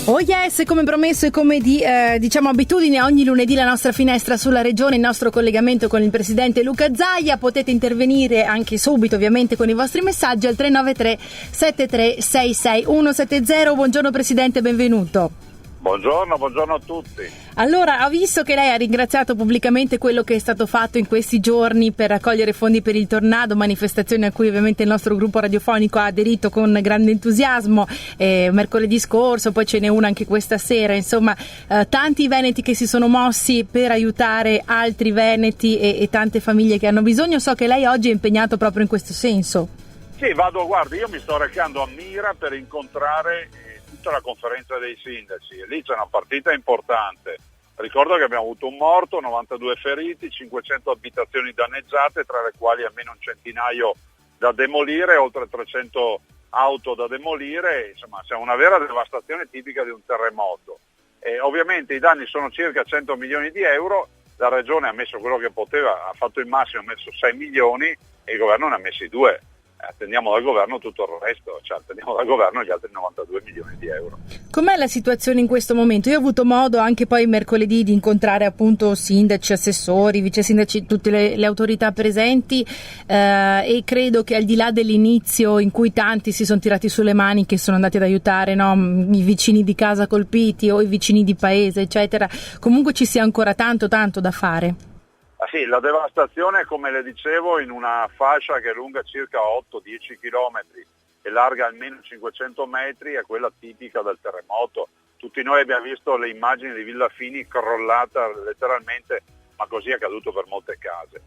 Oh yes, come promesso e come di abitudine, ogni lunedì la nostra finestra sulla regione, il nostro collegamento con il presidente Luca Zaia. Potete intervenire anche subito ovviamente con i vostri messaggi al 393 7366 170. Buongiorno presidente, benvenuto. Buongiorno a tutti. Allora, ho visto che lei ha ringraziato pubblicamente quello che è stato fatto in questi giorni per raccogliere fondi per il tornado, manifestazione a cui ovviamente il nostro gruppo radiofonico ha aderito con grande entusiasmo mercoledì scorso, poi ce n'è una anche questa sera, insomma tanti veneti che si sono mossi per aiutare altri veneti e tante famiglie che hanno bisogno. So che lei oggi è impegnato proprio in questo senso. Sì, guardi, io mi sto recando a Mira per incontrare tutta la conferenza dei sindaci e lì c'è una partita importante. Ricordo che abbiamo avuto un morto, 92 feriti, 500 abitazioni danneggiate, tra le quali almeno un centinaio da demolire, oltre 300 auto da demolire, insomma c'è una vera devastazione tipica di un terremoto. E ovviamente i danni sono circa 100 milioni di euro, la regione ha messo quello che poteva, ha fatto il massimo, ha messo 6 milioni e il governo ne ha messi 2. Attendiamo dal governo tutto il resto, cioè attendiamo dal governo gli altri 92 milioni di euro. Com'è la situazione in questo momento? Io ho avuto modo anche poi mercoledì di incontrare appunto sindaci, assessori, vice sindaci, tutte le autorità presenti e credo che al di là dell'inizio in cui tanti si sono tirati sulle mani, che sono andati ad aiutare, no, i vicini di casa colpiti o i vicini di paese eccetera, comunque ci sia ancora tanto da fare. Sì, la devastazione, come le dicevo, in una fascia che è lunga circa 8-10 chilometri e larga almeno 500 metri è quella tipica del terremoto. Tutti noi abbiamo visto le immagini di Villa Fini crollata letteralmente, ma così è accaduto per molte case.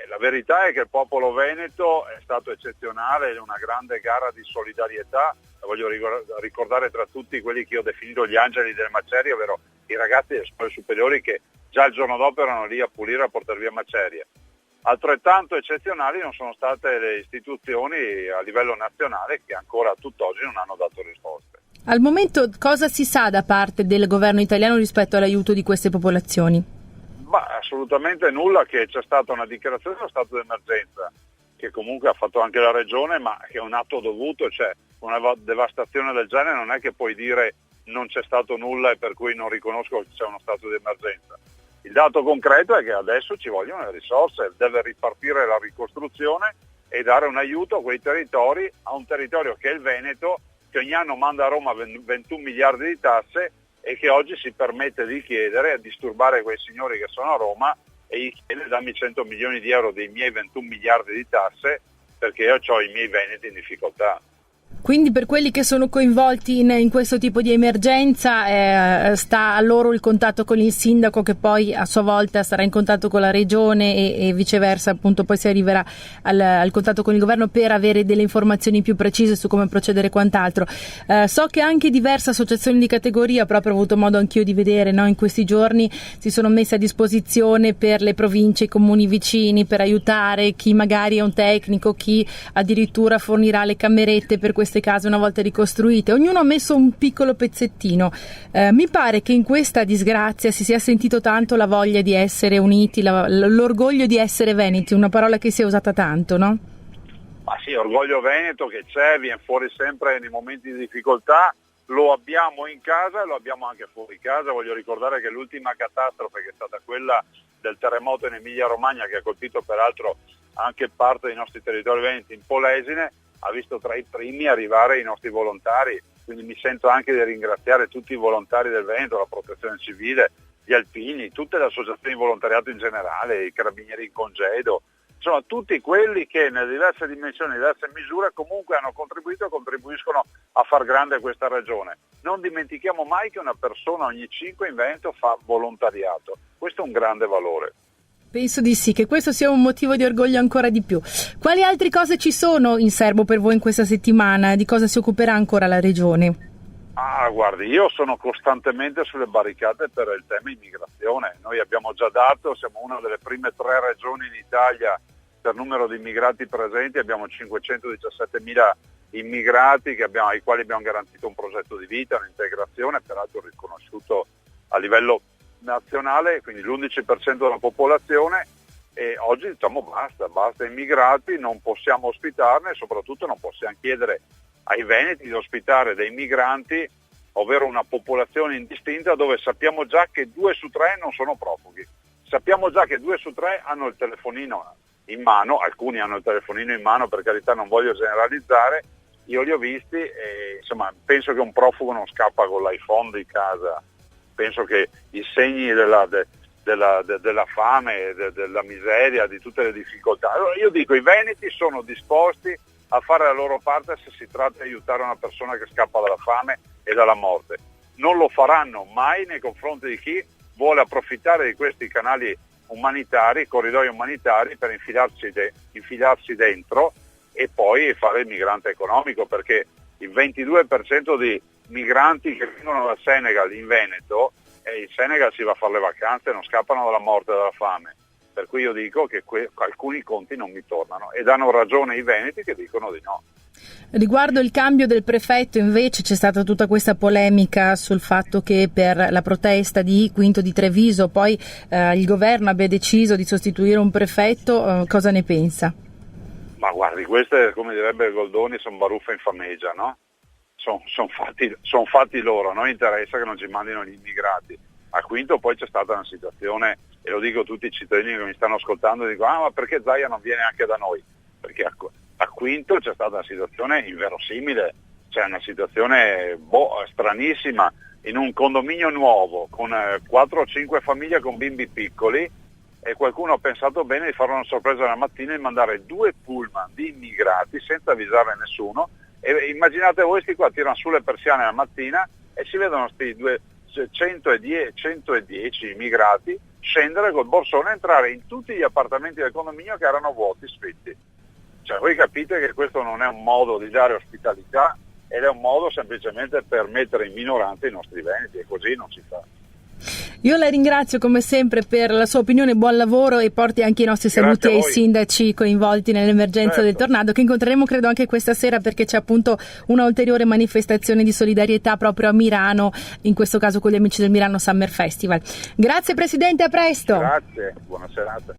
La verità è che il popolo veneto è stato eccezionale, è una grande gara di solidarietà. Voglio ricordare tra tutti quelli che ho definito gli angeli delle macerie, ovvero i ragazzi delle scuole superiori che già il giorno dopo erano lì a pulire e a portare via macerie. Altrettanto eccezionali non sono state le istituzioni a livello nazionale che ancora a tutt'oggi non hanno dato risposte. Al momento cosa si sa da parte del governo italiano rispetto all'aiuto di queste popolazioni? Assolutamente nulla, che c'è stata una dichiarazione dello stato d'emergenza che comunque ha fatto anche la regione, ma che è un atto dovuto, cioè una devastazione del genere non è che puoi dire non c'è stato nulla e per cui non riconosco che c'è uno stato di emergenza. Il dato concreto è che adesso ci vogliono le risorse, deve ripartire la ricostruzione e dare un aiuto a quei territori, a un territorio che è il Veneto, che ogni anno manda a Roma 21 miliardi di tasse e che oggi si permette di chiedere, a disturbare quei signori che sono a Roma e gli chiede dammi 100 milioni di euro dei miei 21 miliardi di tasse perché io ho i miei veneti in difficoltà. Quindi per quelli che sono coinvolti in questo tipo di emergenza sta a loro il contatto con il sindaco, che poi a sua volta sarà in contatto con la regione e viceversa, appunto poi si arriverà al contatto con il governo per avere delle informazioni più precise su come procedere e quant'altro. So che anche diverse associazioni di categoria, proprio ho avuto modo anch'io di vedere, no, in questi giorni si sono messe a disposizione per le province, i comuni vicini, per aiutare chi magari è un tecnico, chi addirittura fornirà le camerette per queste case una volta ricostruite. Ognuno ha messo un piccolo pezzettino. Mi pare che in questa disgrazia si sia sentito tanto la voglia di essere uniti, l'orgoglio di essere veneti, una parola che si è usata tanto, no? Ma sì, orgoglio veneto che c'è, viene fuori sempre nei momenti di difficoltà, lo abbiamo in casa e lo abbiamo anche fuori casa. Voglio ricordare che l'ultima catastrofe, che è stata quella del terremoto in Emilia Romagna, che ha colpito peraltro anche parte dei nostri territori veneti, in Polesine, ha visto tra i primi arrivare i nostri volontari, quindi mi sento anche di ringraziare tutti i volontari del Veneto, la protezione civile, gli alpini, tutte le associazioni di volontariato in generale, i carabinieri in congedo, insomma tutti quelli che nelle diverse dimensioni, diverse misure comunque hanno contribuito e contribuiscono a far grande questa regione. Non dimentichiamo mai che una persona ogni 5 in Veneto fa volontariato, questo è un grande valore. Penso di sì, che questo sia un motivo di orgoglio ancora di più. Quali altre cose ci sono in serbo per voi in questa settimana? Di cosa si occuperà ancora la regione? Guardi, io sono costantemente sulle barricate per il tema immigrazione. Noi abbiamo già dato, siamo una delle prime 3 regioni in Italia per numero di immigrati presenti, abbiamo 517.000 immigrati ai quali abbiamo garantito un progetto di vita, un'integrazione, peraltro riconosciuto a livello nazionale, quindi l'11% della popolazione, e oggi diciamo basta immigrati, non possiamo ospitarne e soprattutto non possiamo chiedere ai veneti di ospitare dei migranti ovvero una popolazione indistinta dove sappiamo già che 2 su 3 non sono profughi. Sappiamo già che 2 su 3 hanno il telefonino in mano, alcuni hanno il telefonino in mano, per carità non voglio generalizzare, io li ho visti e insomma penso che un profugo non scappa con l'iPhone di casa, penso che i segni della fame, della miseria, di tutte le difficoltà. Allora io dico, i veneti sono disposti a fare la loro parte se si tratta di aiutare una persona che scappa dalla fame e dalla morte. Non lo faranno mai nei confronti di chi vuole approfittare di questi canali umanitari, corridoi umanitari, per infilarsi dentro e poi fare il migrante economico, perché il 22% di migranti che vengono dal Senegal in Veneto, in Senegal si va a fare le vacanze, non scappano dalla morte e dalla fame. Per cui io dico che alcuni conti non mi tornano, ed hanno ragione i veneti che dicono di no. Riguardo il cambio del prefetto, invece, c'è stata tutta questa polemica sul fatto che per la protesta di Quinto di Treviso poi il governo abbia deciso di sostituire un prefetto. Cosa ne pensa? Ma guardi, queste, come direbbe Goldoni, sono baruffe in fameggia, no? Sono fatti loro, a noi interessa che non ci mandino gli immigrati. A Quinto poi c'è stata una situazione, e lo dico a tutti i cittadini che mi stanno ascoltando, dico, ma perché Zaia non viene anche da noi? Perché a Quinto c'è stata una situazione inverosimile, c'è una situazione stranissima, in un condominio nuovo, con 4 o 5 famiglie con bimbi piccoli, e qualcuno ha pensato bene di fare una sorpresa la mattina e mandare 2 pullman di immigrati senza avvisare nessuno, e immaginate voi, sti qua tirano su le persiane la mattina e si vedono sti 110 immigrati scendere col borsone e entrare in tutti gli appartamenti del condominio che erano vuoti, sfitti. Cioè voi capite che questo non è un modo di dare ospitalità, ed è un modo semplicemente per mettere in minoranza i nostri veneti, e così non si fa. Io la ringrazio come sempre per la sua opinione, buon lavoro, e porti anche i nostri saluti ai sindaci coinvolti nell'emergenza del tornado, che incontreremo credo anche questa sera, perché c'è appunto una ulteriore manifestazione di solidarietà proprio a Mirano, in questo caso con gli amici del Mirano Summer Festival. Grazie Presidente, a presto. Grazie, buona serata.